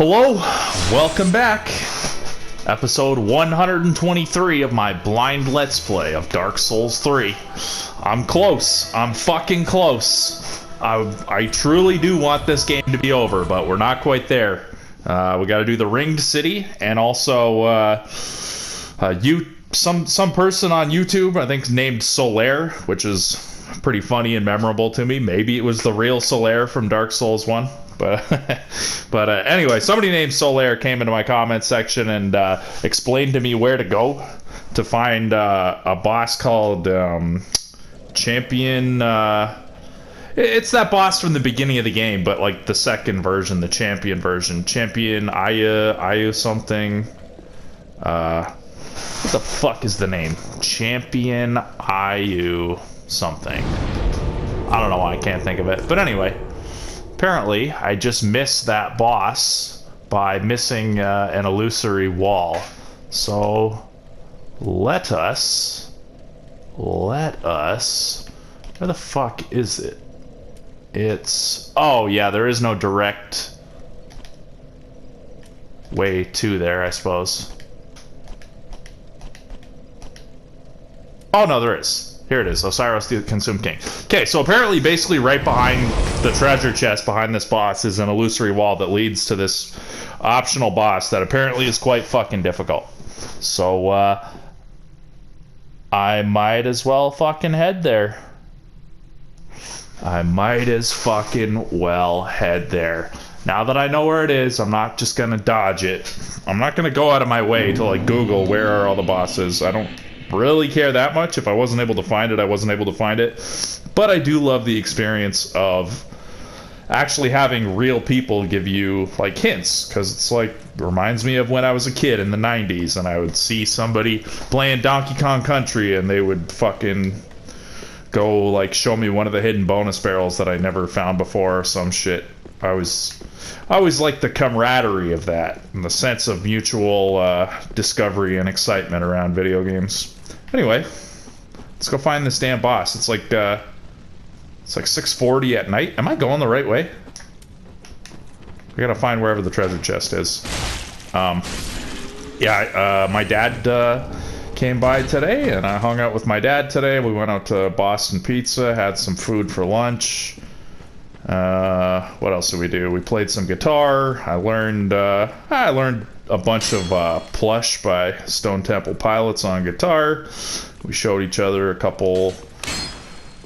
Hello, welcome back. Episode 123 of my blind Let's Play of Dark Souls 3. I'm close. I'm fucking close. I truly do want this game to be over, but we're not quite there. We gotta do the Ringed City, and also, some person on YouTube, I think named Solaire, which is pretty funny and memorable to me. Maybe it was the real Solaire from Dark Souls 1. But anyway, somebody named Solaire came into my comment section and explained to me where to go to find a boss called Champion. It's that boss from the beginning of the game, but like the second version, the Champion version. Champion Ayu something. What the fuck is the name? Champion Ayu something. I don't know why I can't think of it. But anyway. Apparently, I just missed that boss by missing an illusory wall. So, let us... Where the fuck is it? It's... Oh, yeah, there is no direct way to there, I suppose. Oh, no, there is. Here it is, Osiris the Consumed King. Okay, so apparently basically right behind the treasure chest behind this boss is an illusory wall that leads to this optional boss that apparently is quite fucking difficult. So, I might as well fucking head there. I might as fucking well head there. Now that I know where it is, I'm not just gonna dodge it. I'm not gonna go out of my way to like Google where are all the bosses. I don't really care that much. If I wasn't able to find it, I wasn't able to find it. But I do love the experience of actually having real people give you like hints, because it's like reminds me of when I was a kid in the 90s and I would see somebody playing Donkey Kong Country and they would fucking go like show me one of the hidden bonus barrels that I never found before or some shit. I always like the camaraderie of that and the sense of mutual discovery and excitement around video games. Anyway, let's go find this damn boss. It's like 6:40 at night. Am I going the right way? I gotta find wherever the treasure chest is. My dad came by today, and I hung out with my dad today. We went out to Boston Pizza, had some food for lunch. What else did we do? We played some guitar. I learned a bunch of Plush by Stone Temple Pilots on guitar. We showed each other a couple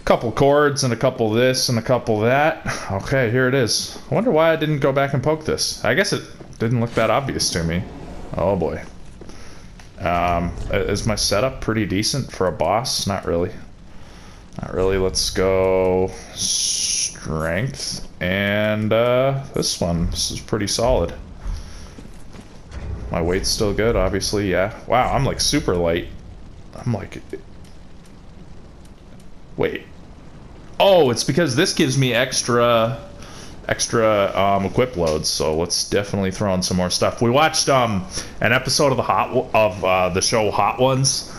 chords and a couple this and a couple that. Okay, here it is. I wonder why I didn't go back and poke this. I guess it didn't look that obvious to me. Oh boy. Is my setup pretty decent for a boss? Not really. Not really. Let's go strength and this one. This is pretty solid. My weight's still good, obviously, yeah. Wow, I'm like super light. I'm like... Wait. Oh, it's because this gives me extra equip loads, so let's definitely throw in some more stuff. We watched an episode of the show Hot Ones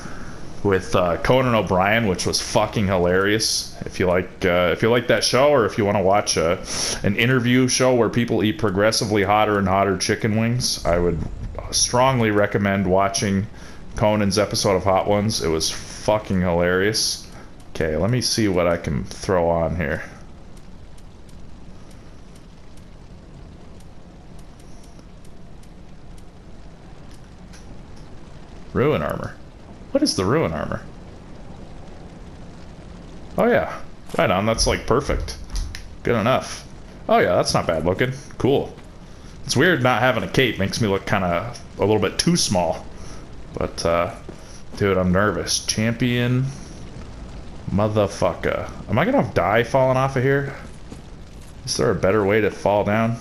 with Conan O'Brien, which was fucking hilarious. If you like that show, or if you want to watch an interview show where people eat progressively hotter and hotter chicken wings, I would strongly recommend watching Conan's episode of Hot Ones. It was fucking hilarious. Okay, let me see what I can throw on here. Ruin armor. What is the ruin armor? Oh yeah, right on, that's like perfect. Good enough. Oh yeah, that's not bad looking. Cool. It's weird not having a cape, makes me look kind of a little bit too small. But, dude, I'm nervous. Champion motherfucker. Am I gonna die falling off of here? Is there a better way to fall down?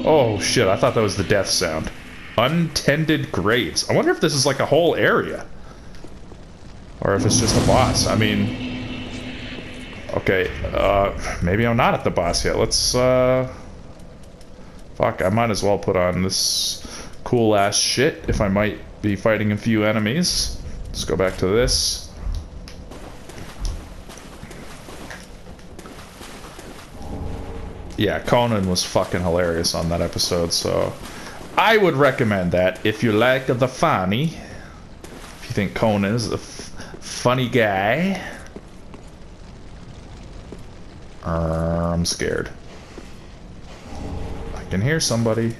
Oh shit, I thought that was the death sound. Untended graves. I wonder if this is like a whole area. Or if it's just a boss. I mean... Okay, maybe I'm not at the boss yet. Let's, fuck, I might as well put on this cool-ass shit if I might be fighting a few enemies. Let's go back to this. Yeah, Conan was fucking hilarious on that episode, so I would recommend that if you like the funny. If you think Conan is a funny guy. I'm scared. I can hear somebody.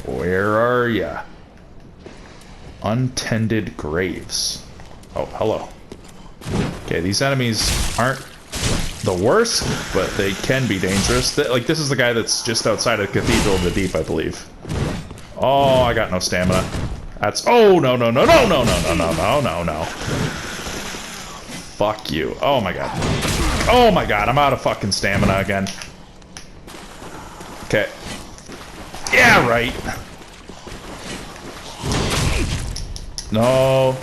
Where are ya? Untended graves. Oh, hello. Okay, these enemies aren't the worst, but they can be dangerous. Like, this is the guy that's just outside of Cathedral of the Deep, I believe. Oh, I got no stamina. That's... Oh, no, no, no, no, no, no, no, no, no, no, no. Fuck you. Oh, my God. Oh, my God, I'm out of fucking stamina again. Okay. Yeah, right. No.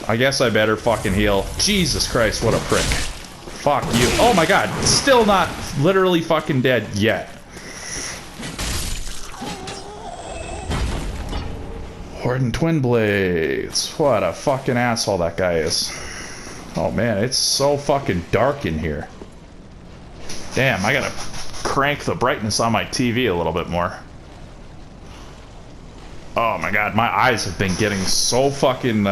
I guess I better fucking heal. Jesus Christ, what a prick. Fuck you. Oh my God, still not literally fucking dead yet. Horden Twin Blades. What a fucking asshole that guy is. Oh man, it's so fucking dark in here. Damn, I gotta crank the brightness on my TV a little bit more. Oh my God, my eyes have been getting so fucking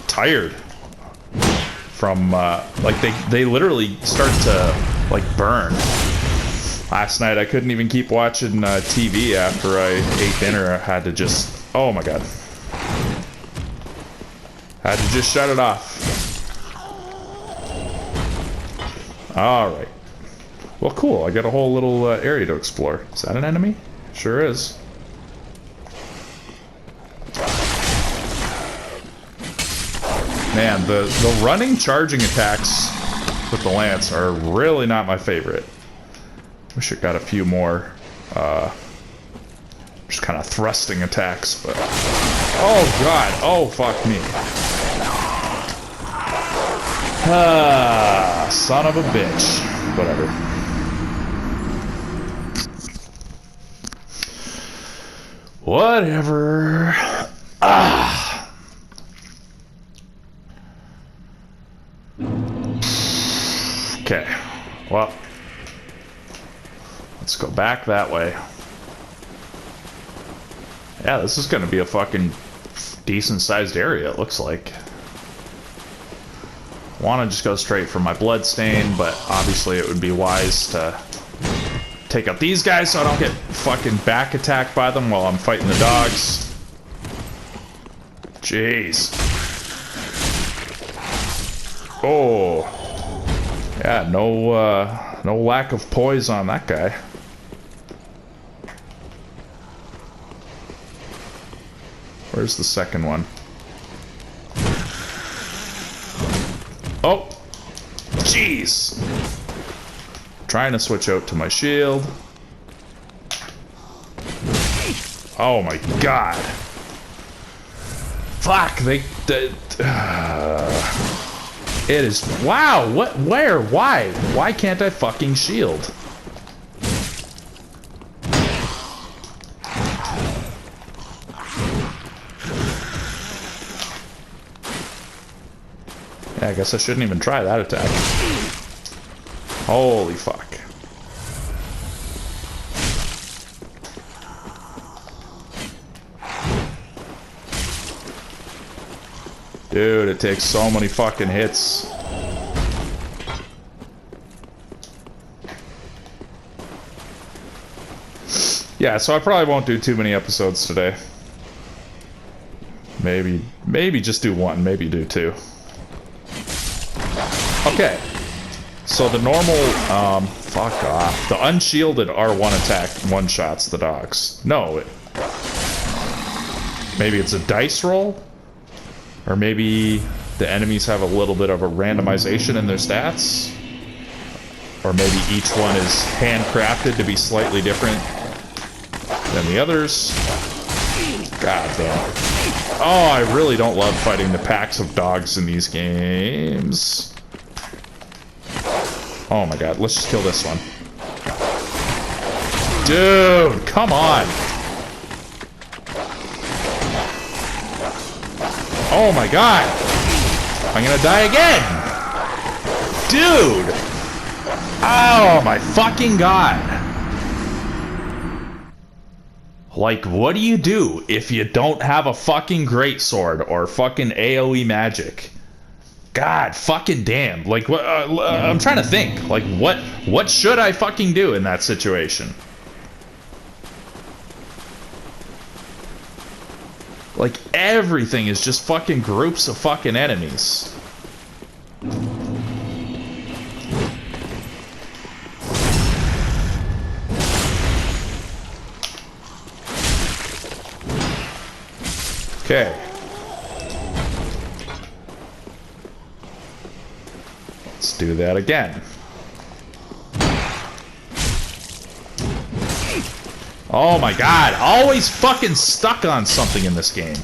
tired from like they literally start to like burn. Last night I couldn't even keep watching TV after I ate dinner. I had to just, oh my God, had to just shut it off. All right, well cool, I got a whole little area to explore. Is that an enemy? Sure is. Man, the running charging attacks with the lance are really not my favorite. Wish it got a few more just kind of thrusting attacks, but oh God, oh fuck me. Ah, son of a bitch. Whatever. Whatever. Ah. Okay, well, let's go back that way. Yeah, this is gonna be a fucking decent-sized area, it looks like. Want to just go straight for my bloodstain, but obviously it would be wise to take out these guys so I don't get fucking back attacked by them while I'm fighting the dogs. Jeez. Oh. Yeah, no lack of poise on that guy. Where's the second one? Oh! Jeez! Trying to switch out to my shield. Oh my God! Fuck, it is... Wow! What? Where? Why? Why can't I fucking shield? Yeah, I guess I shouldn't even try that attack. Holy fuck. Dude, it takes so many fucking hits. Yeah, so I probably won't do too many episodes today. Maybe just do one, maybe do two. Okay. So the normal, fuck off. The unshielded R1 attack one-shots the dogs. No, maybe it's a dice roll? Or maybe the enemies have a little bit of a randomization in their stats? Or maybe each one is handcrafted to be slightly different than the others? God damn. Oh, I really don't love fighting the packs of dogs in these games. Oh my God, let's just kill this one. Dude, come on. Oh my God. I'm gonna die again! Dude! Oh my fucking god! Like, what do you do if you don't have a fucking greatsword or fucking AoE magic? God fucking damn. Like, what? I'm trying to think. Like, what should I fucking do in that situation? Like, everything is just fucking groups of fucking enemies. Okay. Let's do that again. Oh my god, always fucking stuck on something in this game.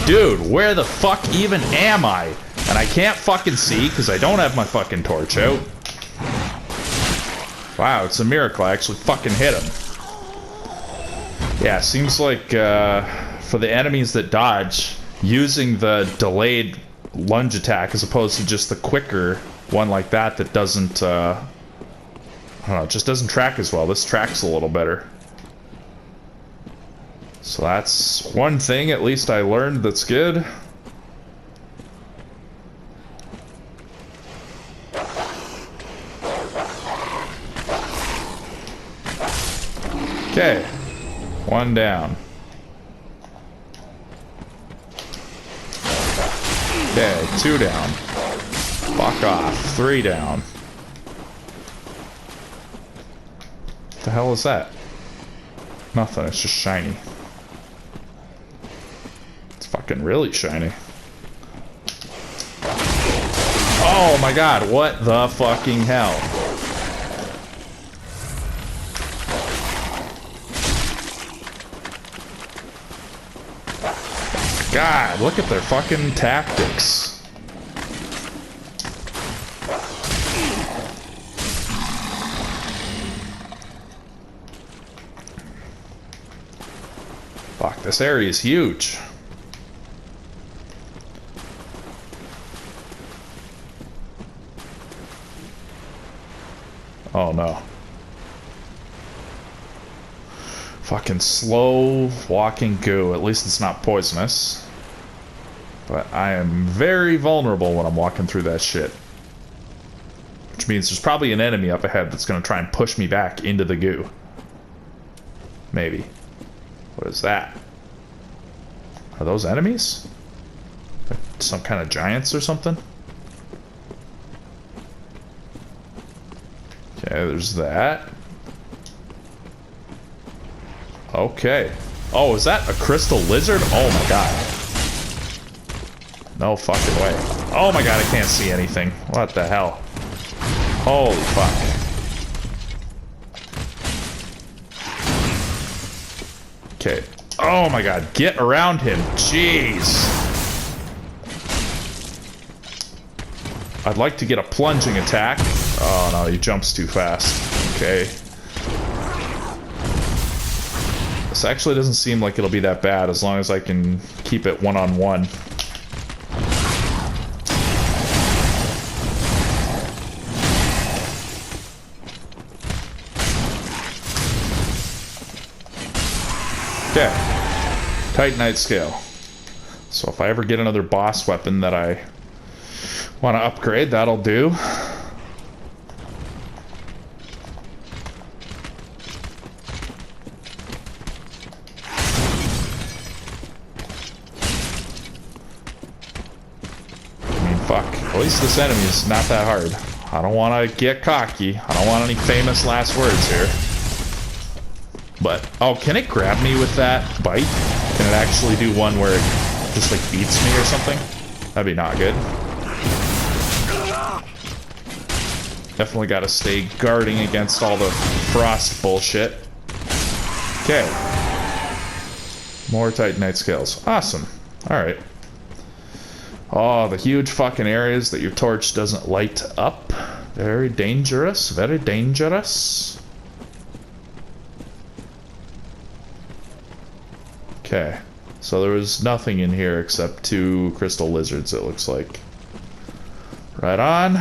Dude, where the fuck even am I? And I can't fucking see because I don't have my fucking torch out. Wow, it's a miracle I actually fucking hit him. Yeah, seems like for the enemies that dodge, using the delayed lunge attack as opposed to just the quicker one like that that doesn't, I don't know, it just doesn't track as well. This tracks a little better. So that's one thing at least I learned that's good. Okay. One down. Okay, 2 down. Fuck off. 3 down. What the hell is that? Nothing, it's just shiny. It's fucking really shiny. Oh my god, what the fucking hell? God, look at their fucking tactics. Fuck, this area is huge. Oh no. Fucking slow walking goo. At least it's not poisonous. But I am very vulnerable when I'm walking through that shit. Which means there's probably an enemy up ahead that's going to try and push me back into the goo. Maybe. What is that? Are those enemies? Like some kind of giants or something? Okay, there's that. Okay. Oh, is that a crystal lizard? Oh my god. No fucking way. Oh my god, I can't see anything. What the hell? Holy fuck. Okay. Oh my god, get around him. Jeez. I'd like to get a plunging attack. Oh no, he jumps too fast. Okay. This actually doesn't seem like it'll be that bad as long as I can keep it one-on-one. Okay. Titanite scale. So if I ever get another boss weapon that I want to upgrade, that'll do. Fuck. At least this enemy is not that hard. I don't want to get cocky. I don't want any famous last words here. But, oh, can it grab me with that bite? Can it actually do one where it just, like, beats me or something? That'd be not good. Definitely gotta stay guarding against all the frost bullshit. Okay. More Titanite scales. Awesome. Alright. Oh, the huge fucking areas that your torch doesn't light up. Very dangerous. Very dangerous. Okay. So there was nothing in here except 2 crystal lizards, it looks like. Right on.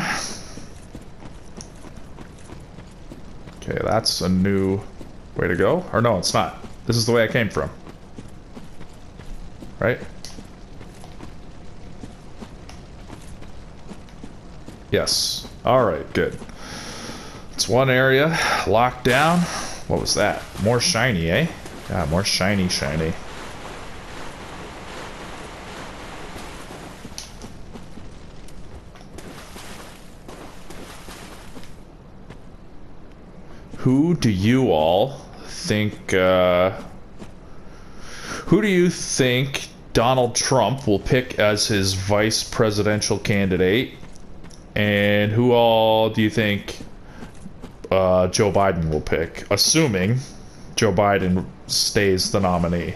Okay, that's a new way to go. Or no, it's not. This is the way I came from. Right? Yes. Alright, good. It's one area locked down. What was that? More shiny, eh? Yeah, more shiny. Who do you all think, who do you think Donald Trump will pick as his vice presidential candidate? And who all do you think Joe Biden will pick? Assuming Joe Biden stays the nominee.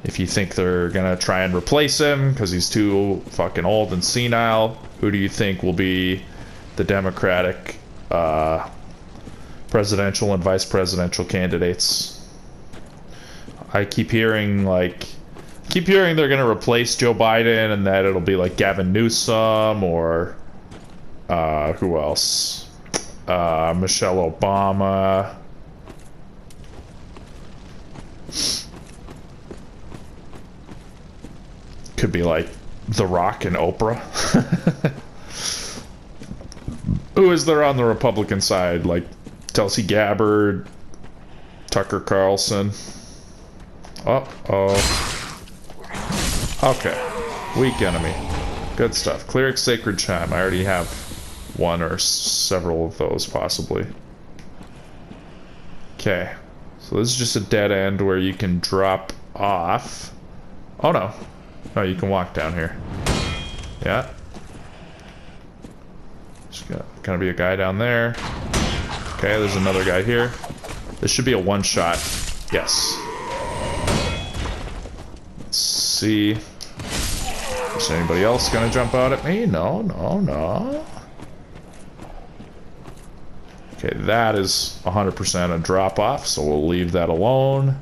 If you think they're gonna try and replace him because he's too fucking old and senile, who do you think will be the Democratic presidential and vice presidential candidates? I keep hearing they're gonna replace Joe Biden and that it'll be like Gavin Newsom or who else? Michelle Obama. Could be like The Rock and Oprah. Who is there on the Republican side? Like Tulsi Gabbard, Tucker Carlson. Uh-oh. Okay. Weak enemy. Good stuff. Cleric Sacred Chime. I already have one or several of those, possibly. Okay. So this is just a dead end where you can drop off. Oh, no. No, you can walk down here. Yeah. There's gonna be a guy down there. Okay, there's another guy here. This should be a one-shot. Yes. Let's see. Is anybody else gonna jump out at me? No. Okay, that is 100% a drop-off, so we'll leave that alone.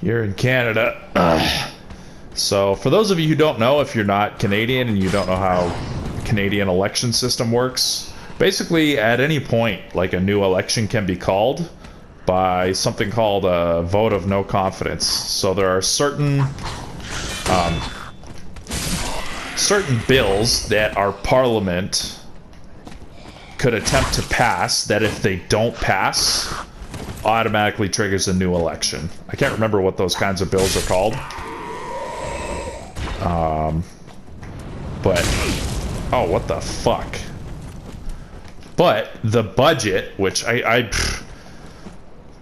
You're in Canada. So for those of you who don't know, if you're not Canadian and you don't know how Canadian election system works, basically at any point, like a new election can be called by something called a vote of no confidence. So there are certain bills that our parliament could attempt to pass that if they don't pass, automatically triggers a new election. I can't remember what those kinds of bills are called. But oh, what the fuck? But the budget, which I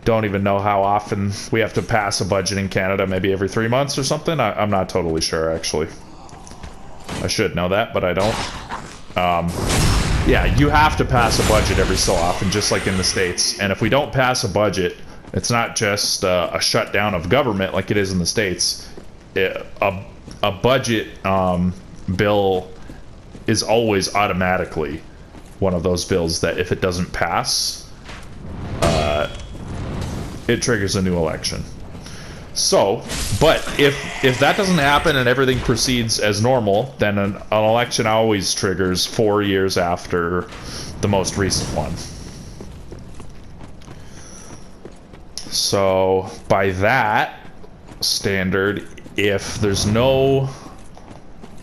don't even know how often we have to pass a budget in Canada, maybe every 3 months or something. I'm not totally sure, actually. I should know that, but I don't. Yeah, you have to pass a budget every so often, just like in the States. And if we don't pass a budget, it's not just a shutdown of government like it is in the States. A budget bill is always automatically one of those bills that if it doesn't pass, it triggers a new election. So, but if that doesn't happen and everything proceeds as normal, then an election always triggers 4 years after the most recent one. So, by that standard, if there's no,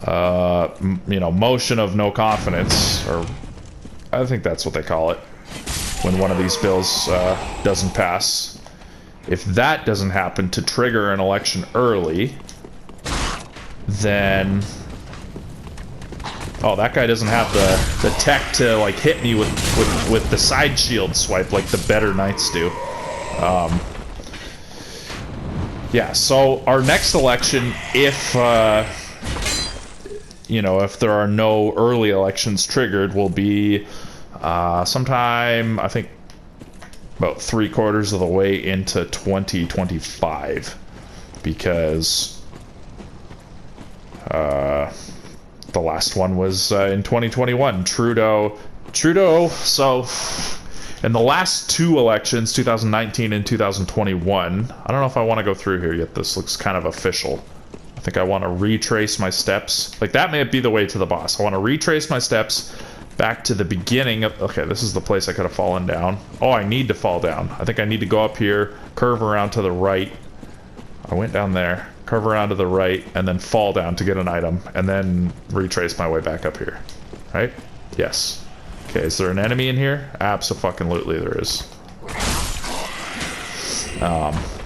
motion of no confidence, or I think that's what they call it, when one of these bills doesn't pass. If that doesn't happen to trigger an election early, then... Oh, that guy doesn't have the tech to, like, hit me with the side shield swipe like the better knights do. Yeah, so our next election, if there are no early elections triggered, will be Sometime, I think, about 3/4 of the way into 2025, because the last one was in 2021. Trudeau, so in the last two elections, 2019 and 2021, I don't know if I want to go through here yet. This looks kind of official. I think I want to retrace my steps. Like, that may be the way to the boss. I want to retrace my steps back to the beginning of... Okay, this is the place I could have fallen down. Oh, I need to fall down. I think I need to go up here, curve around to the right. I went down there, curve around to the right, and then fall down to get an item, and then retrace my way back up here. Right? Yes. Okay, is there an enemy in here? Abso-fucking-lutely there is.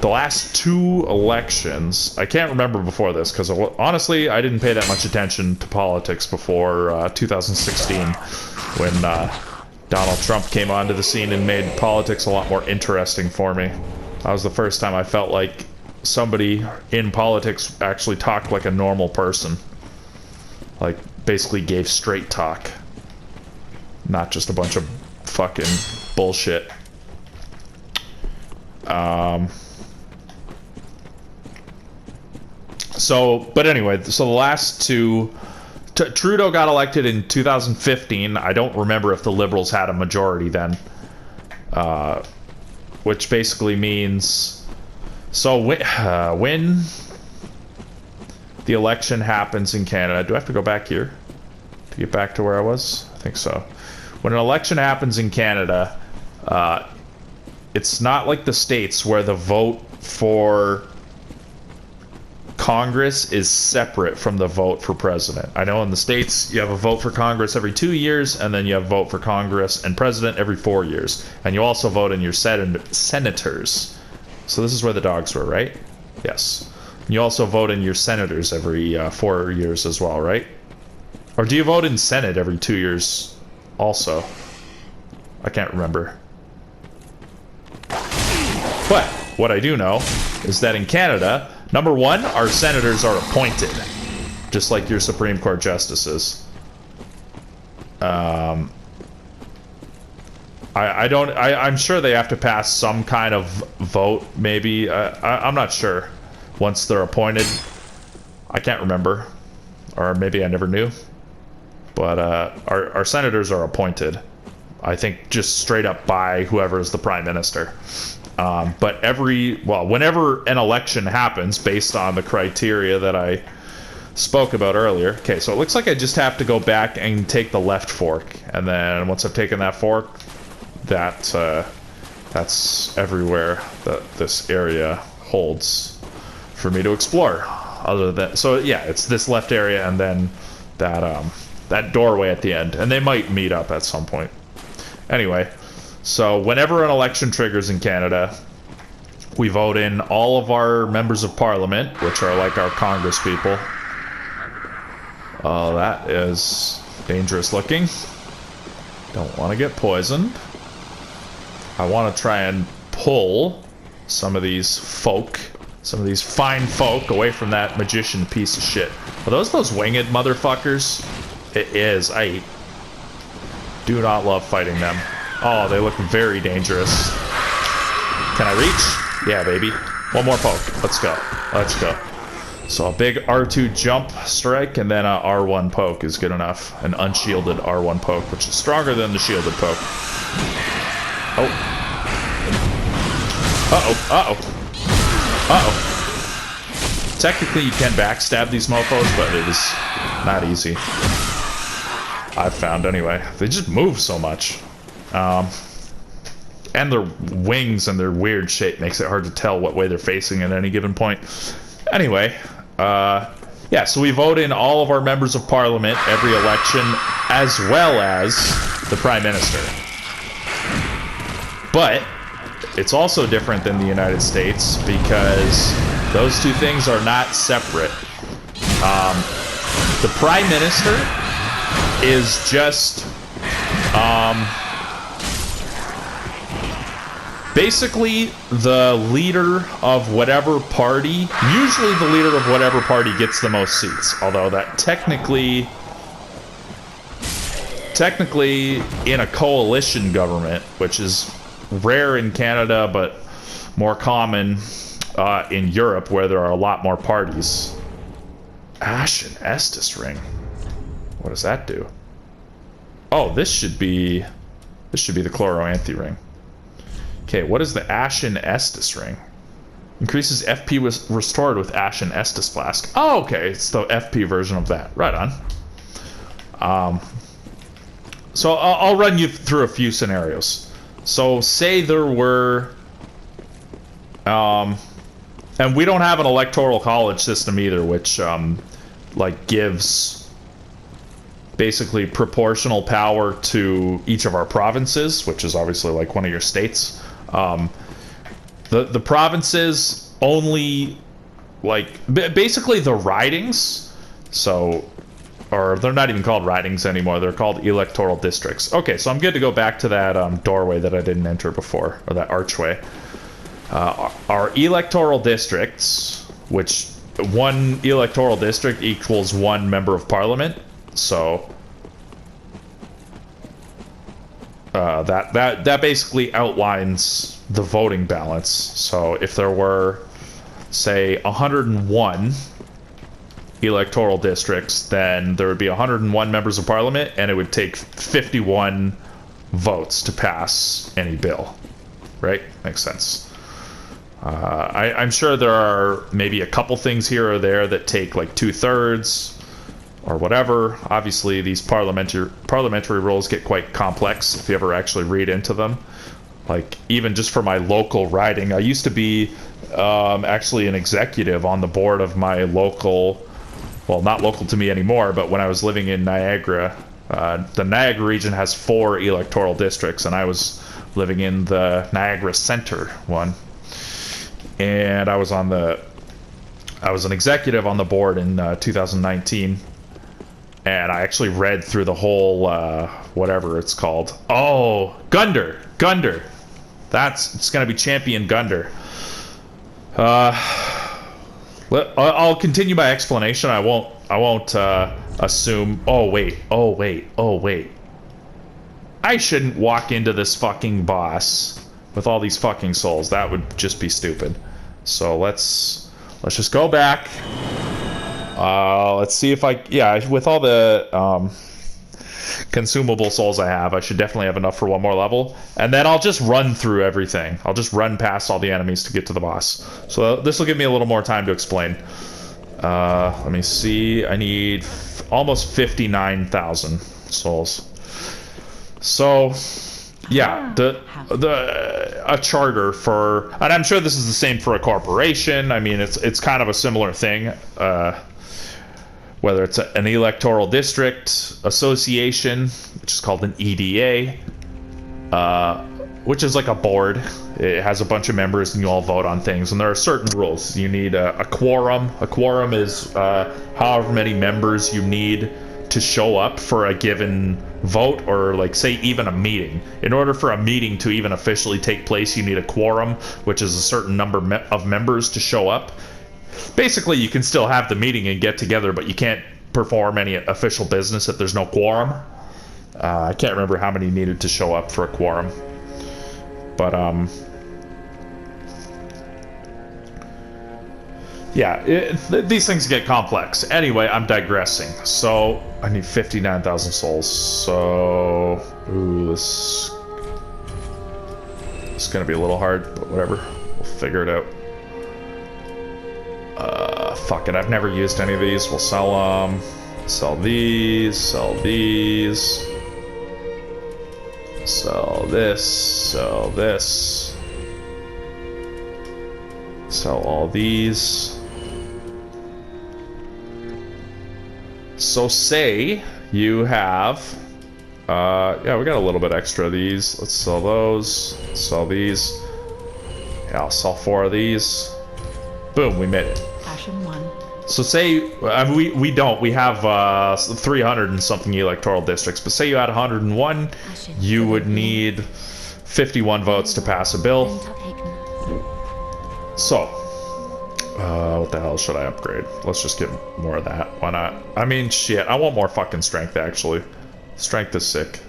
The last two elections, I can't remember before this, because honestly, I didn't pay that much attention to politics before 2016, when Donald Trump came onto the scene and made politics a lot more interesting for me. That was the first time I felt like somebody in politics actually talked like a normal person. Like, basically gave straight talk. Not just a bunch of fucking bullshit. But anyway, so the last two... Trudeau got elected in 2015. I don't remember if the Liberals had a majority then. Which basically means... So when the election happens in Canada... Do I have to go back here to get back to where I was? I think so. When an election happens in Canada, it's not like the States where the vote for Congress is separate from the vote for president. I know in the States you have a vote for Congress every 2 years, and then you have a vote for Congress and president every 4 years. And you also vote in your senators. So this is where the dogs were, right? Yes. You also vote in your senators every 4 years as well, right? Or do you vote in Senate every 2 years also? I can't remember. But what I do know is that in Canada, number one, our senators are appointed, just like your Supreme Court justices. I'm sure they have to pass some kind of vote, maybe. I'm not sure. Once they're appointed, I can't remember, or maybe I never knew. But our senators are appointed, I think, just straight up by whoever is the prime minister. But whenever an election happens, based on the criteria that I spoke about earlier. Okay, so it looks like I just have to go back and take the left fork, and then once I've taken that fork, that's everywhere that this area holds for me to explore. Other than, so yeah, it's this left area and then that doorway at the end, and they might meet up at some point. Anyway, so whenever an election triggers in Canada, we vote in all of our members of parliament, which are like our Congress people. Oh, that is dangerous looking. Don't want to get poisoned. I want to try and pull some of these fine folk away from that magician piece of shit. Are those winged motherfuckers? It is. I do not love fighting them. Oh, they look very dangerous. Can I reach? Yeah, baby. One more poke. Let's go. Let's go. So a big R2 jump strike and then a R1 poke is good enough. An unshielded R1 poke, which is stronger than the shielded poke. Oh. Uh-oh. Uh-oh. Uh-oh. Technically, you can backstab these mofos, but it is not easy. I've found, anyway. They just move so much. And their wings and their weird shape makes it hard to tell what way they're facing at any given point. Anyway, yeah, so we vote in all of our members of parliament every election, as well as the prime minister. But it's also different than the United States because those two things are not separate. The prime minister is just basically the leader of whatever party. Usually the leader of whatever party gets the most seats, although that technically technically in a coalition government, which is rare in Canada, but more common in Europe, where there are a lot more parties. Ashen Estus ring. What does that do? Oh, this should be the Chloroanthy ring. Okay, what is the Ashen Estus ring? Increases FP was restored with Ashen Estus flask. Oh, okay, it's the FP version of that. Right on. So I'll run you through a few scenarios. So say there were, and we don't have an electoral college system either, which like gives basically proportional power to each of our provinces, which is obviously like one of your states. The provinces only, like, basically the ridings, so, or they're not even called ridings anymore, they're called electoral districts. Okay, so I'm good to go back to that doorway that I didn't enter before, or that archway. Our electoral districts, which one electoral district equals one member of parliament, so that basically outlines the voting balance. So if there were, say, 101 electoral districts, then there would be 101 members of parliament, and it would take 51 votes to pass any bill. Right? Makes sense. I'm sure there are maybe a couple things here or there that take like 2/3 or whatever. Obviously, these parliamentary rules get quite complex if you ever actually read into them. Like, even just for my local riding, I used to be actually an executive on the board of my local, well, not local to me anymore, but when I was living in Niagara, the Niagara region has 4 electoral districts, and I was living in the Niagara Center one. And I was an executive on the board in 2019. And I actually read through the whole, whatever it's called. Oh, Gundar. It's going to be Champion Gundar. I'll continue my explanation. I won't assume. Oh wait. I shouldn't walk into this fucking boss with all these fucking souls. That would just be stupid. So let's just go back. Let's see if with all the consumable souls I have, I should definitely have enough for one more level. And then I'll just run through everything. I'll just run past all the enemies to get to the boss. So this will give me a little more time to explain. Let me see. I need almost 59,000 souls. So, yeah, a charter for, and I'm sure this is the same for a corporation. I mean, it's kind of a similar thing. Whether it's an electoral district association, which is called an EDA, which is like a board. It has a bunch of members and you all vote on things, and there are certain rules. You need a quorum. A quorum is however many members you need to show up for a given vote, or like say even a meeting. In order for a meeting to even officially take place, you need a quorum, which is a certain number of members to show up. Basically, you can still have the meeting and get together, but you can't perform any official business if there's no quorum. I can't remember how many needed to show up for a quorum. But, yeah, these things get complex. Anyway, I'm digressing. So, I need 59,000 souls. So, ooh, this is going to be a little hard, but whatever. We'll figure it out. Fuck it, I've never used any of these. We'll sell them. Sell these. Sell these. Sell this. Sell this. Sell all these. So say you have, yeah, we got a little bit extra of these. Let's sell those. Sell these. Yeah, I'll sell 4 of these. Boom, we made it. So say, I mean, we have 300 and something electoral districts, but say you had 101, you would need 51 votes to pass a bill. So, what the hell should I upgrade? Let's just get more of that. Why not? I mean, shit, I want more fucking strength, actually. Strength is sick.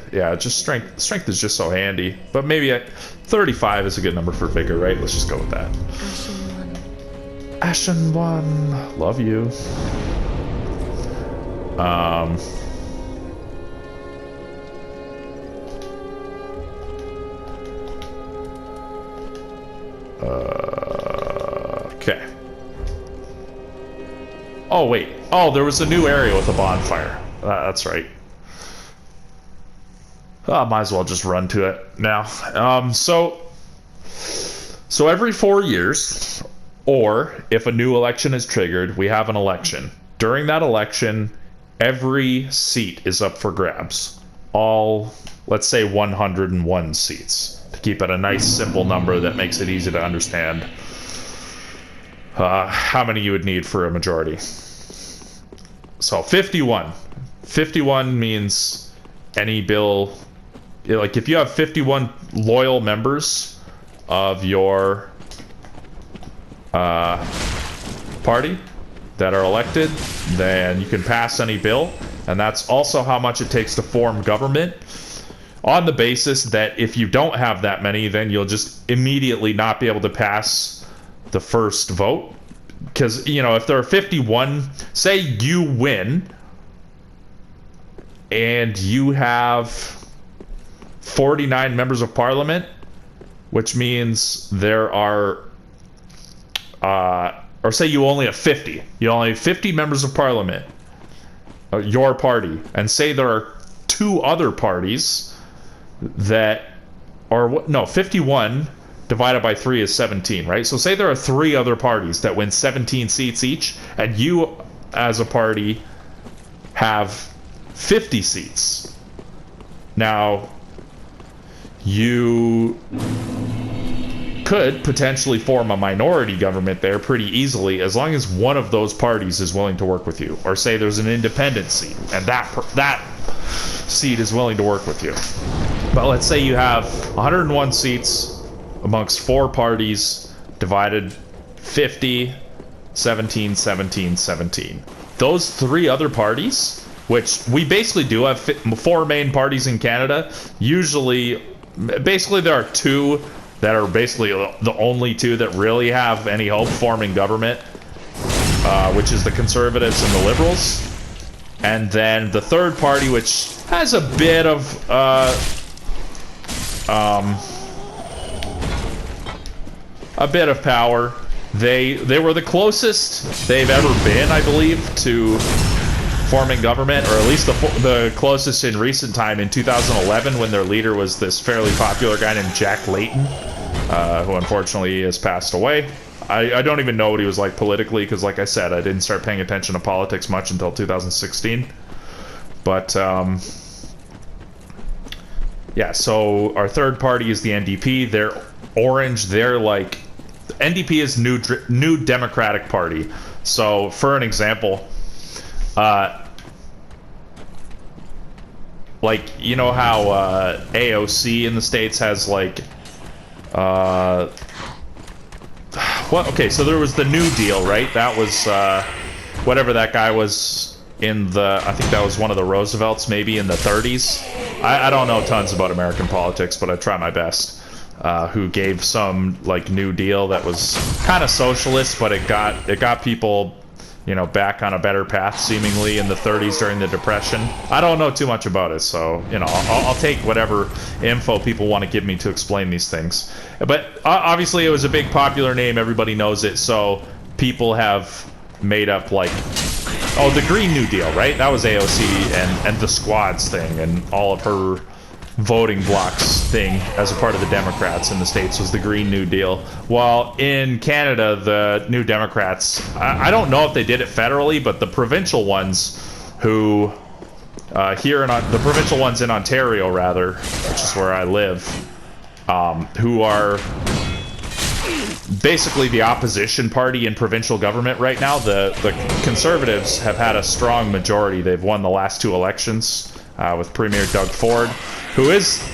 Yeah, just strength. Strength is just so handy. But maybe 35 is a good number for vigor, right? Let's just go with that. Ashen One. Love you. Okay. Oh, wait. Oh, there was a new area with a bonfire. That's right. Might as well just run to it now. So every 4 years, or if a new election is triggered, we have an election. During that election, every seat is up for grabs. All, let's say 101 seats. To keep it a nice, simple number that makes it easy to understand how many you would need for a majority. So 51. 51 means any bill, like if you have 51 loyal members of your party that are elected, then you can pass any bill. And that's also how much it takes to form government, on the basis that if you don't have that many, then you'll just immediately not be able to pass the first vote. Because, you know, if there are 51, say you win and you have 49 members of parliament, which means there are, or say you only have 50. You only have 50 members of parliament, your party, and say there are 2 other parties that are, no, 51 divided by 3 is 17, right? So say there are 3 other parties that win 17 seats each, and you, as a party, have 50 seats. Now, you could potentially form a minority government there pretty easily, as long as one of those parties is willing to work with you. Or say there's an independent seat, and that seat is willing to work with you. But let's say you have 101 seats amongst 4 parties, divided 50, 17, 17, 17. Those 3 other parties, which we basically do have 4 main parties in Canada, usually, basically there are 2 that are basically the only 2 that really have any hope forming government, which is the Conservatives and the Liberals. And then the third party, which has a bit of power. They were the closest they've ever been, I believe, to forming government, or at least the closest in recent time, in 2011, when their leader was this fairly popular guy named Jack Layton, who unfortunately has passed away. I don't even know what he was like politically, because like I said, I didn't start paying attention to politics much until 2016. But yeah, so our third party is the NDP. They're orange. They're like, NDP is New Democratic Party. So for an example, like, you know how AOC in the States has like what? Okay, so there was the New Deal, right? That was whatever that guy was in the, I think that was one of the Roosevelts, maybe in the 30s. I don't know tons about American politics, but I try my best. Who gave some like New Deal that was kind of socialist, but it got people, you know, back on a better path seemingly in the 30s during the Depression. I don't know too much about it, so, you know, I'll take whatever info people want to give me to explain these things. But obviously it was a big popular name, everybody knows it, so people have made up like, oh, the Green New Deal, right? That was AOC and the Squads thing, and all of her voting blocks thing as a part of the Democrats in the States was the Green New Deal. While in Canada, the New Democrats, I don't know if they did it federally, but the provincial ones who, the provincial ones in Ontario, rather, which is where I live, who are basically the opposition party in provincial government right now. The Conservatives have had a strong majority. They've won the last 2 elections with Premier Doug Ford, who is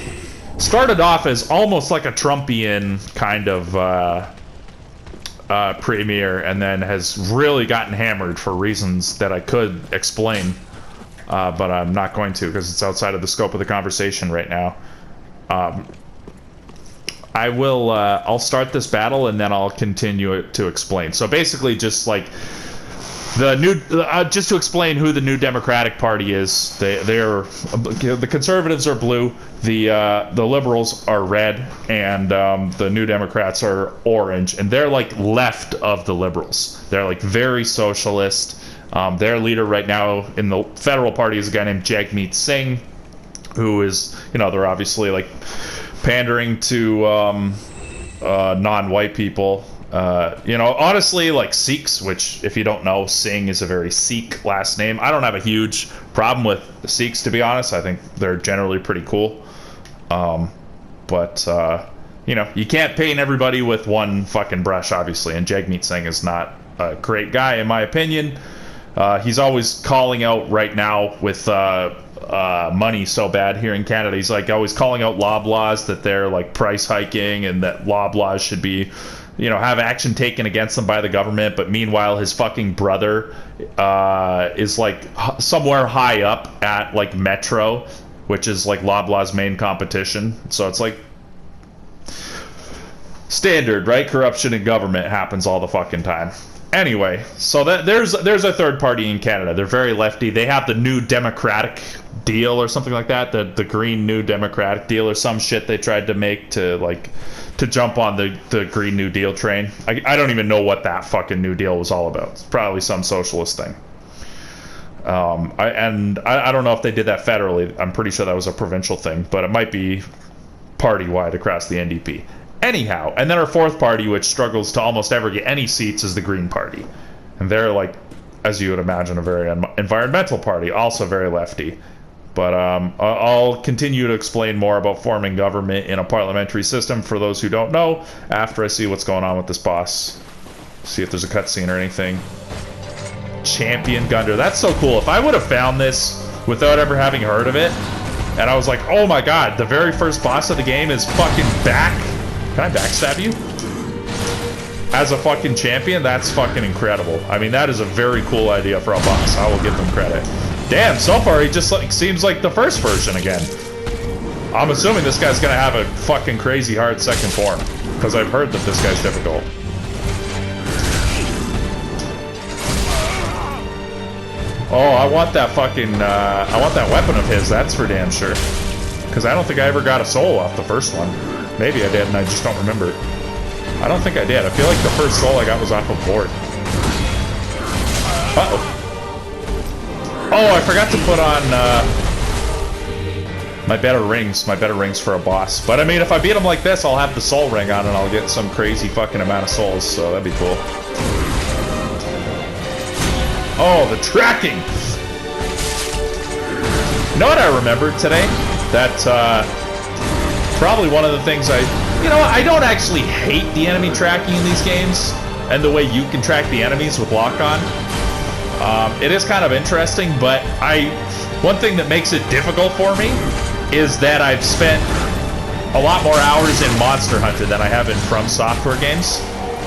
started off as almost like a Trumpian kind of premier and then has really gotten hammered for reasons that I could explain, but I'm not going to because it's outside of the scope of the conversation right now. I will, I'll start this battle and then I'll continue it to explain. So basically just like the new, just to explain who the New Democratic Party is, they're, the conservatives are blue, the liberals are red, and the New Democrats are orange, and they're like left of the liberals. They're like very socialist. Their leader right now in the federal party is a guy named Jagmeet Singh, who is, you know, they're obviously like pandering to non-white people. You know, honestly, like Sikhs, which if you don't know, Singh is a very Sikh last name. I don't have a huge problem with the Sikhs, to be honest. I think they're generally pretty cool. But you know, you can't paint everybody with one fucking brush, obviously, and Jagmeet Singh is not a great guy, in my opinion. He's always calling out right now with money so bad here in Canada. He's like always calling out Loblaws that they're like price hiking and that Loblaws should be, you know, have action taken against them by the government. But meanwhile, his fucking brother is like somewhere high up at like Metro, which is like Loblaws' main competition. So it's like standard, right? Corruption in government happens all the fucking time. Anyway, so that there's a third party in Canada. They're very lefty. They have the New Democratic Deal or something like that. The Green New Democratic Deal or some shit they tried to make to like to jump on the Green New Deal train. I don't even know what that fucking New Deal was all about. It's probably some socialist thing. I don't know if they did that federally. I'm pretty sure that was a provincial thing, but it might be party-wide across the NDP. Anyhow, and then our fourth party, which struggles to almost ever get any seats, is the Green Party. And they're like, as you would imagine, a very environmental party, also very lefty. But I'll continue to explain more about forming government in a parliamentary system for those who don't know after I see what's going on with this boss. See if there's a cutscene or anything. Champion Gundar. That's so cool. If I would have found this without ever having heard of it, and I was like, oh my god, the very first boss of the game is fucking back. Can I backstab you? As a fucking champion, that's fucking incredible. I mean, that is a very cool idea for a boss. I will give them credit. Damn, so far he just like seems like the first version again. I'm assuming this guy's gonna have a fucking crazy hard second form, because I've heard that this guy's difficult. Oh, I want that fucking, I want that weapon of his, that's for damn sure. Because I don't think I ever got a soul off the first one. Maybe I did, and I just don't remember. I don't think I did. I feel like the first soul I got was off of Lord. Uh-oh. Oh, I forgot to put on, my better rings for a boss. But I mean, if I beat him like this, I'll have the soul ring on, and I'll get some crazy fucking amount of souls, so that'd be cool. Oh, the tracking! You know what I remembered today? That, probably one of the things you know, I don't actually hate the enemy tracking in these games, and the way you can track the enemies with lock-on. It is kind of interesting, but one thing that makes it difficult for me is that I've spent a lot more hours in Monster Hunter than I have in From Software games.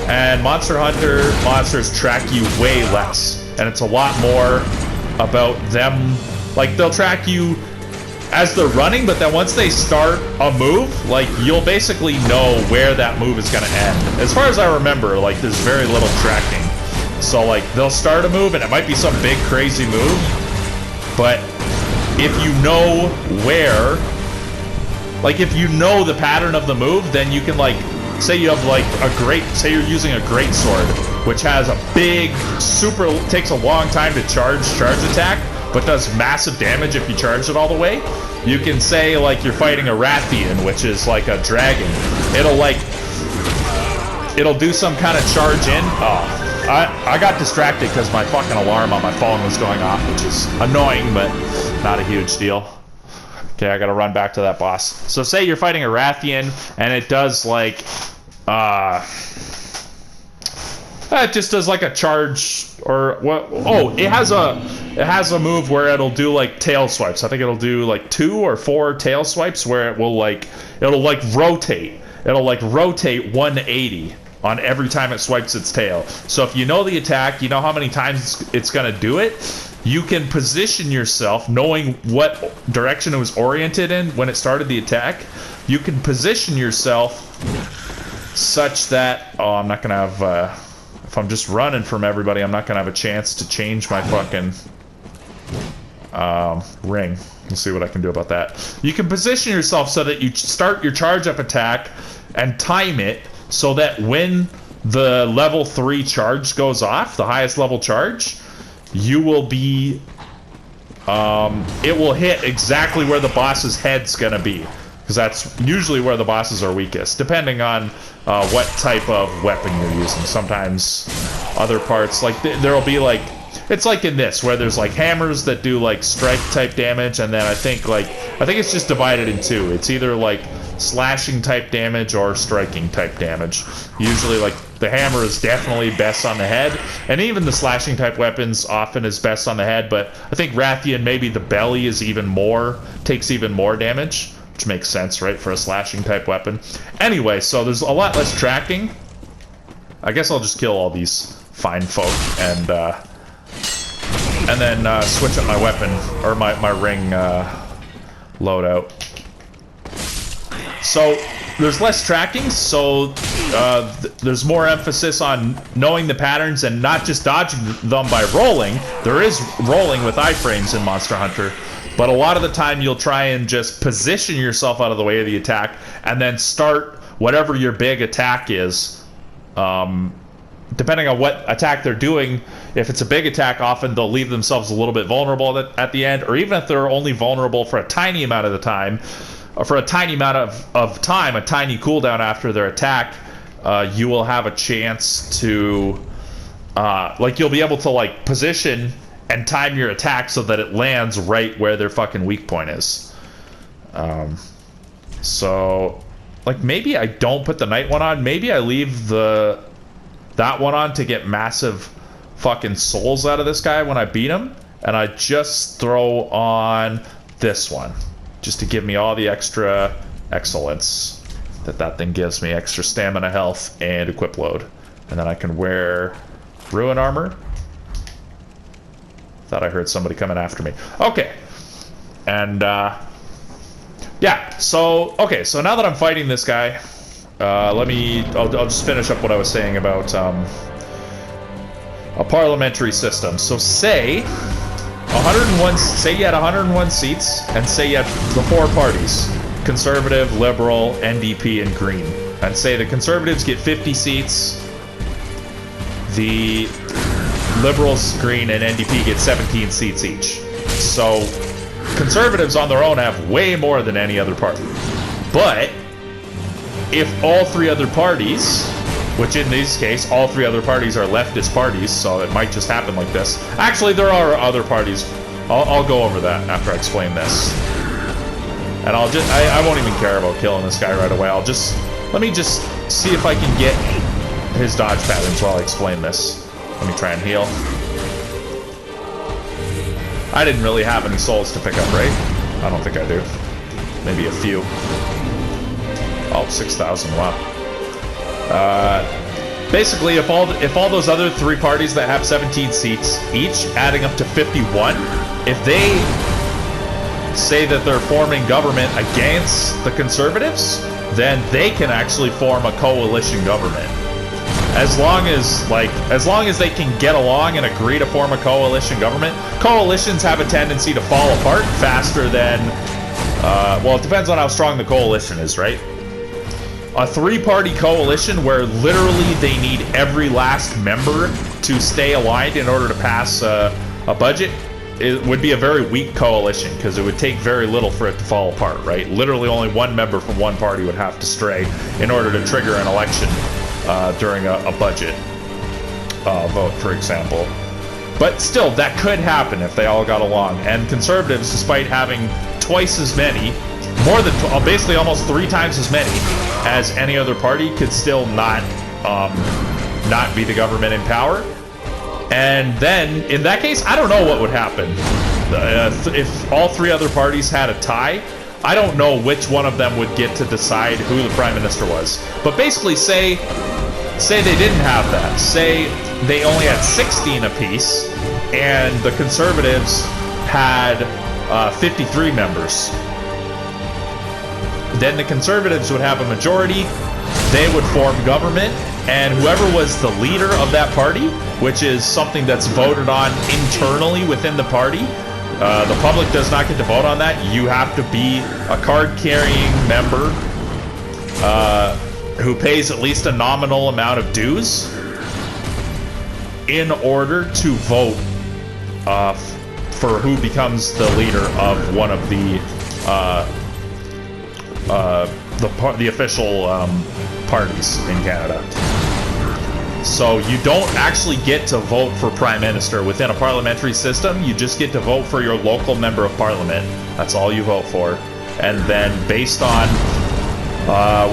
And Monster Hunter monsters track you way less. And it's a lot more about them, like they'll track you as they're running, but then once they start a move, like you'll basically know where that move is gonna end. As far as I remember, like there's very little tracking. So like they'll start a move and it might be some big crazy move, but if you know where, like if you know the pattern of the move, then you can like, say you have like say you're using a great sword, which has a big, takes a long time to charge attack, but does massive damage if you charge it all the way. You can say like you're fighting a Rathian, which is like a dragon. It'll do some kind of charge in. Oh, I got distracted because my fucking alarm on my phone was going off, which is annoying, but not a huge deal. Okay, I gotta run back to that boss. So say you're fighting a Rathian, and it does like, it just does like a charge, or what? Oh, it has a move where it'll do like tail swipes. I think it'll do like 2 or 4 tail swipes where it'll rotate. It'll like rotate 180. on every time it swipes its tail. So if you know the attack, you know how many times it's going to do it, you can position yourself, knowing what direction it was oriented in when it started the attack. You can position yourself such that, oh, I'm not going to have, if I'm just running from everybody, I'm not going to have a chance to change my fucking ring. We'll see what I can do about that. You can position yourself so that you start your charge up attack and time it so that when the level 3 charge goes off, the highest level charge, you will be, it will hit exactly where the boss's head's gonna be. Because that's usually where the bosses are weakest, depending on what type of weapon you're using. Sometimes other parts, like there'll be like, it's like in this, where there's like hammers that do like strike type damage, and then I think it's just divided in two. It's either like slashing type damage or striking type damage. Usually like the hammer is definitely best on the head, and even the slashing type weapons often is best on the head, but I think Rathian, maybe the belly is even more, takes even more damage, which makes sense, right, for a slashing type weapon. Anyway, so there's a lot less tracking. I guess I'll just kill all these fine folk and then switch up my weapon, or my ring loadout. So there's less tracking, so there's more emphasis on knowing the patterns and not just dodging them by rolling. There is rolling with iframes in Monster Hunter, but a lot of the time you'll try and just position yourself out of the way of the attack and then start whatever your big attack is. Depending on what attack they're doing, if it's a big attack, often they'll leave themselves a little bit vulnerable at the end, or even if they're only vulnerable for a tiny amount of the time, or for a tiny amount of time, a tiny cooldown after their attack, you will have a chance to, like, you'll be able to, like, position and time your attack so that it lands right where their fucking weak point is. So, like, maybe I don't put the night one on. Maybe I leave that one on to get massive fucking souls out of this guy when I beat him, and I just throw on this one just to give me all the extra excellence that thing gives me, extra stamina, health, and equip load. And then I can wear ruin armor. Thought I heard somebody coming after me. Okay. And yeah, so okay, so now that I'm fighting this guy, I'll just finish up what I was saying about a parliamentary system. So say 101, say you had 101 seats, and say you had the 4 parties: Conservative, Liberal, NDP, and Green. And say the Conservatives get 50 seats, the Liberals, Green, and NDP get 17 seats each. So Conservatives on their own have way more than any other party. But if all 3 other parties, which in this case, all 3 other parties are leftist parties, so it might just happen like this. Actually, there are other parties. I'll go over that after I explain this. And I won't even care about killing this guy right away. Let me just see if I can get his dodge patterns while I explain this. Let me try and heal. I didn't really have any souls to pick up, right? I don't think I do. Maybe a few. Oh, 6,000, wow. Basically, if all those other 3 parties that have 17 seats each, adding up to 51, if they say that they're forming government against the Conservatives, then they can actually form a coalition government. As long as they can get along and agree to form a coalition government. Coalitions have a tendency to fall apart faster than, well, it depends on how strong the coalition is, right? A 3-party coalition where literally they need every last member to stay aligned in order to pass a budget, it would be a very weak coalition, because it would take very little for it to fall apart, right? Literally only one member from one party would have to stray in order to trigger an election during a budget vote, for example. But still, that could happen if they all got along. And Conservatives, despite having twice as many, more than basically almost 3 times as many as any other party, could still not be the government in power. And then in that case, I don't know what would happen if all 3 other parties had a tie. I don't know which one of them would get to decide who the prime minister was. But basically, say say they didn't have that. Say they only had 16 apiece, and the Conservatives had 53 members. Then the Conservatives would have a majority. They would form government, and whoever was the leader of that party, which is something that's voted on internally within the party, the public does not get to vote on that. You have to be a card-carrying member who pays at least a nominal amount of dues in order to vote for who becomes the leader of one of the official parties in Canada. So you don't actually get to vote for Prime Minister within a parliamentary system. You just get to vote for your local member of parliament. That's all you vote for. And then based on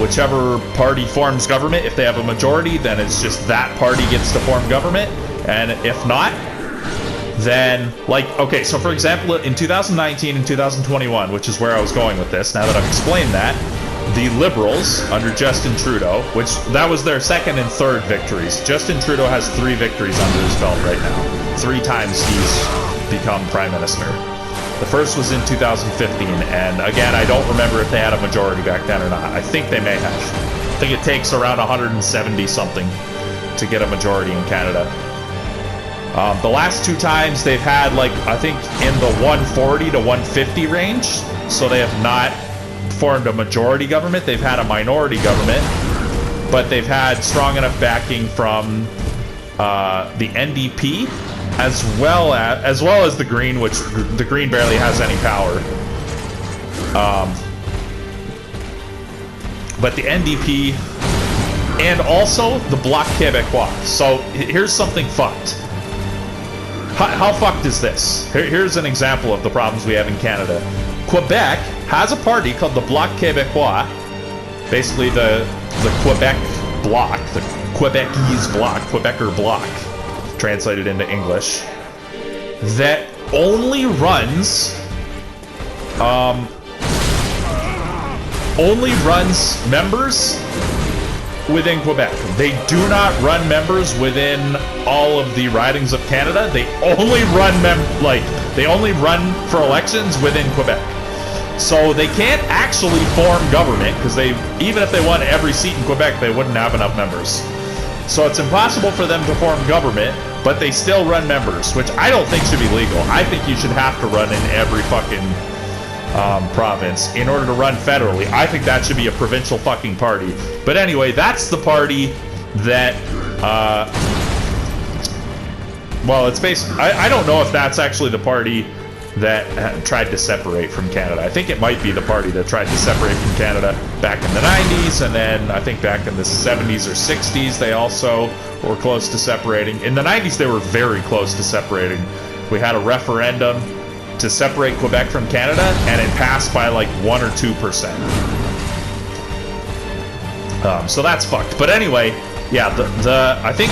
whichever party forms government, if they have a majority, then it's just that party gets to form government. And if not, then, like, okay, so for example, in 2019 and 2021, which is where I was going with this, now that I've explained that, the Liberals, under Justin Trudeau, which that was their second and third victories. Justin Trudeau has 3 victories under his belt right now. 3 times he's become Prime Minister. The first was in 2015, and again, I don't remember if they had a majority back then or not. I think they may have. I think it takes around 170-something to get a majority in Canada. The last 2 times they've had, like, I think in the 140 to 150 range, so they have not formed a majority government. They've had a minority government, but they've had strong enough backing from the NDP as well as the Green, which the Green barely has any power. But the NDP and also the Bloc Québécois. So here's something fucked. How fucked is this? Here's an example of the problems we have in Canada. Quebec has a party called the Bloc Québécois, basically the Quebec Bloc, the Quebecese Bloc, Quebecer Bloc, translated into English, that only runs members within Quebec. They do not run members within all of the ridings of Canada. They only run they only run for elections within Quebec. So they can't actually form government because even if they won every seat in Quebec, they wouldn't have enough members. So it's impossible for them to form government, but they still run members, which I don't think should be legal. I think you should have to run in every fucking province in order to run federally. I think that should be a provincial fucking party. But anyway, that's the party that well, it's basically, I don't know if that's actually the party that tried to separate from Canada. I think it might be the party that tried to separate from Canada back in the 90s, and then I think back in the 70s or 60s they also were close to separating. In the 90s they were very close to separating. We had a referendum to separate Quebec from Canada, and it passed by like 1 or 2%. So that's fucked. But anyway, yeah, I think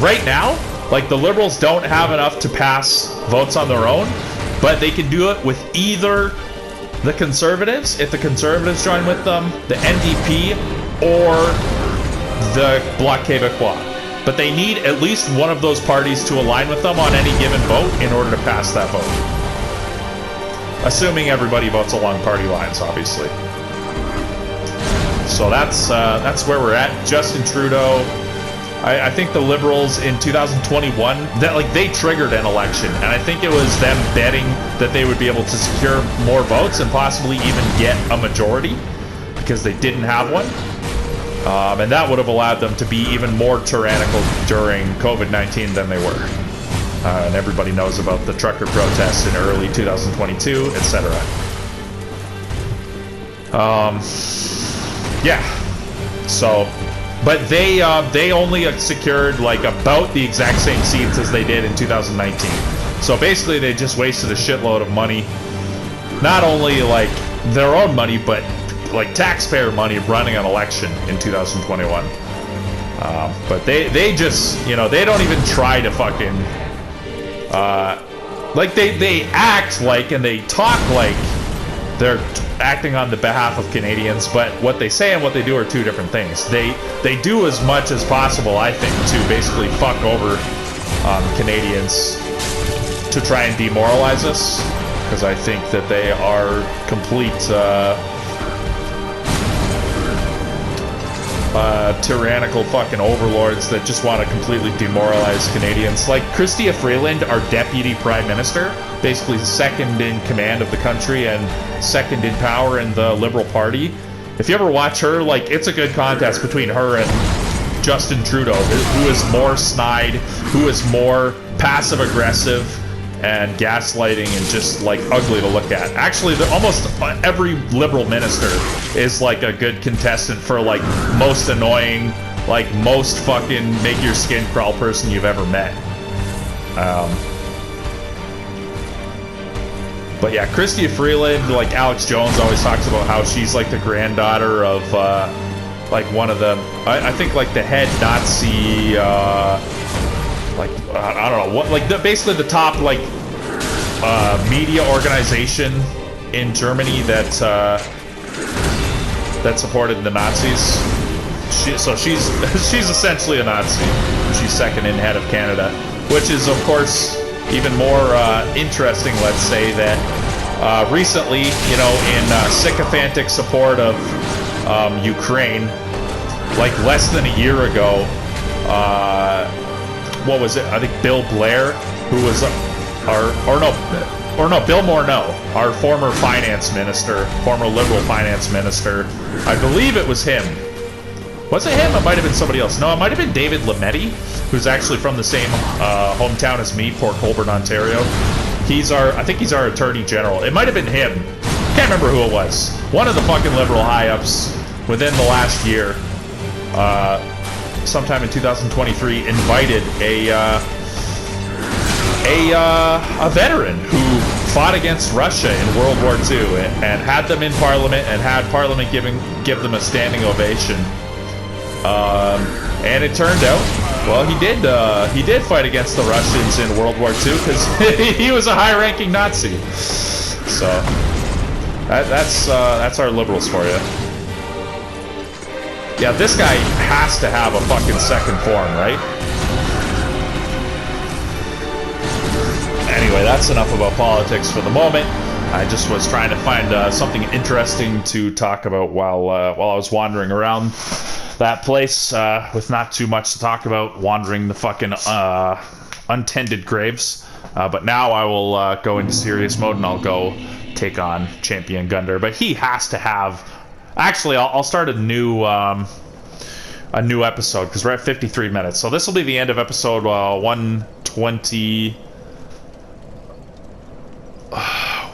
right now, like, the Liberals don't have enough to pass votes on their own, but they can do it with either the Conservatives, if the Conservatives join with them, the NDP, or the Bloc Québécois. But they need at least one of those parties to align with them on any given vote in order to pass that vote. Assuming everybody votes along party lines, obviously. So that's where we're at. Justin Trudeau. I think the Liberals in 2021, they triggered an election, and I think it was them betting that they would be able to secure more votes and possibly even get a majority because they didn't have one. And that would have allowed them to be even more tyrannical during COVID-19 than they were. And everybody knows about the trucker protests in early 2022, etc. Yeah. So, but they only secured like about the exact same seats as they did in 2019. So basically, they just wasted a shitload of money. Not only like their own money, but like taxpayer money running an election in 2021. But they just, they don't even try to fucking like they act like and they talk like they're acting on the behalf of Canadians, but what they say and what they do are two different things. They do as much as possible, I think, to basically fuck over Canadians to try and demoralize us, because I think that they are complete tyrannical fucking overlords that just want to completely demoralize Canadians. Like Chrystia Freeland, our deputy prime minister, basically second in command of the country and second in power in the Liberal Party. If you ever watch her, like, it's a good contest between her and Justin Trudeau, who is more snide, who is more passive aggressive and gaslighting and just like ugly to look at. Actually, almost every Liberal minister is like a good contestant for like most annoying, like most fucking make your skin crawl person you've ever met. But yeah, Chrystia Freeland, like Alex Jones always talks about how she's like the granddaughter of like one of the, I think like the head Nazi, like I don't know what, like basically the top like media organization in Germany that that supported the Nazis. So she's essentially a Nazi. She's second in head of Canada, which is of course even more interesting. Let's say that recently, you know, in sycophantic support of Ukraine, like less than a year ago. What was it? I think Bill Blair, who was Bill Morneau, our former finance minister, former Liberal finance minister. I believe it was him. Was it him? It might have been somebody else. No, it might have been David Lametti, who's actually from the same hometown as me, Port Colborne, Ontario. I think he's our Attorney General. It might have been him. Can't remember who it was. One of the fucking Liberal high-ups within the last year, sometime in 2023, invited a veteran who fought against Russia in World War II and had them in Parliament and had Parliament give them a standing ovation. And it turned out, well, he did fight against the Russians in World War II because he was a high-ranking Nazi. So that's our Liberals for you. Yeah, this guy has to have a fucking second form, right? Anyway, that's enough about politics for the moment. I just was trying to find something interesting to talk about while I was wandering around that place with not too much to talk about, wandering the fucking untended graves. But now I will go into serious mode and I'll go take on Champion Gunder. But he has to have... Actually, I'll start a new episode because we're at 53 minutes. So this will be the end of episode 120...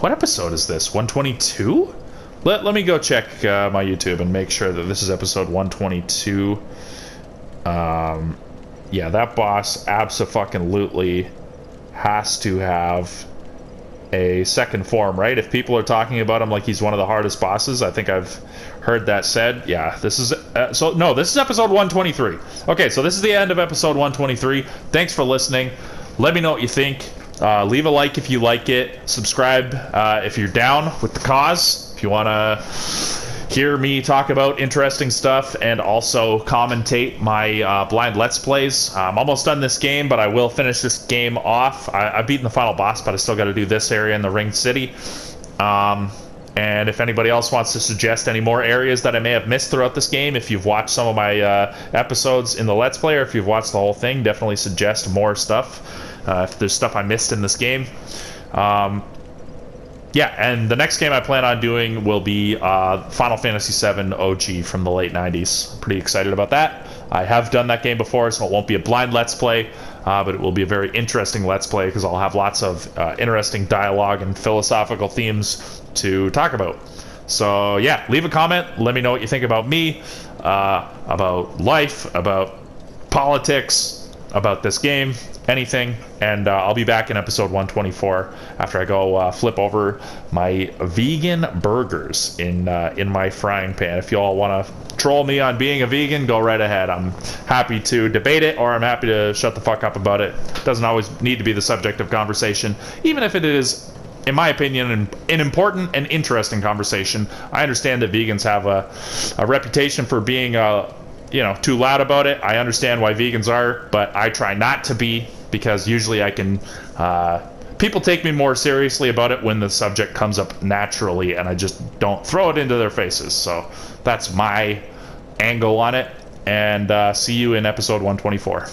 What episode is this? 122? Let me go check my YouTube and make sure that this is episode 122. Yeah, that boss abso-fucking-lutely has to have a second form, right? If people are talking about him like he's one of the hardest bosses, I think I've heard that said. Yeah, this is... this is episode 123. Okay, so this is the end of episode 123. Thanks for listening. Let me know what you think. Leave a like if you like it. Subscribe if you're down with the cause. If you want to hear me talk about interesting stuff and also commentate my blind Let's Plays. I'm almost done this game, but I will finish this game off. I've beaten the final boss, but I still got to do this area in the Ringed City. And if anybody else wants to suggest any more areas that I may have missed throughout this game, if you've watched some of my episodes in the Let's Play, or if you've watched the whole thing, definitely suggest more stuff. If there's stuff I missed in this game. Yeah, and the next game I plan on doing will be Final Fantasy VII OG from the late 90s. Pretty excited about that. I have done that game before, so it won't be a blind Let's Play, but it will be a very interesting Let's Play because I'll have lots of interesting dialogue and philosophical themes to talk about. So yeah, leave a comment. Let me know what you think about me, about life, about politics, about this game, anything, and I'll be back in episode 124 after I go flip over my vegan burgers in my frying pan. If you all want to troll me on being a vegan, go right ahead. I'm happy to debate it, or I'm happy to shut the fuck up about it. It doesn't always need to be the subject of conversation, even if it is in my opinion, an important and interesting conversation. I understand that vegans have a reputation for being, too loud about it. I understand why vegans are, but I try not to be, because usually I can, people take me more seriously about it when the subject comes up naturally, and I just don't throw it into their faces. So that's my angle on it, and see you in episode 124.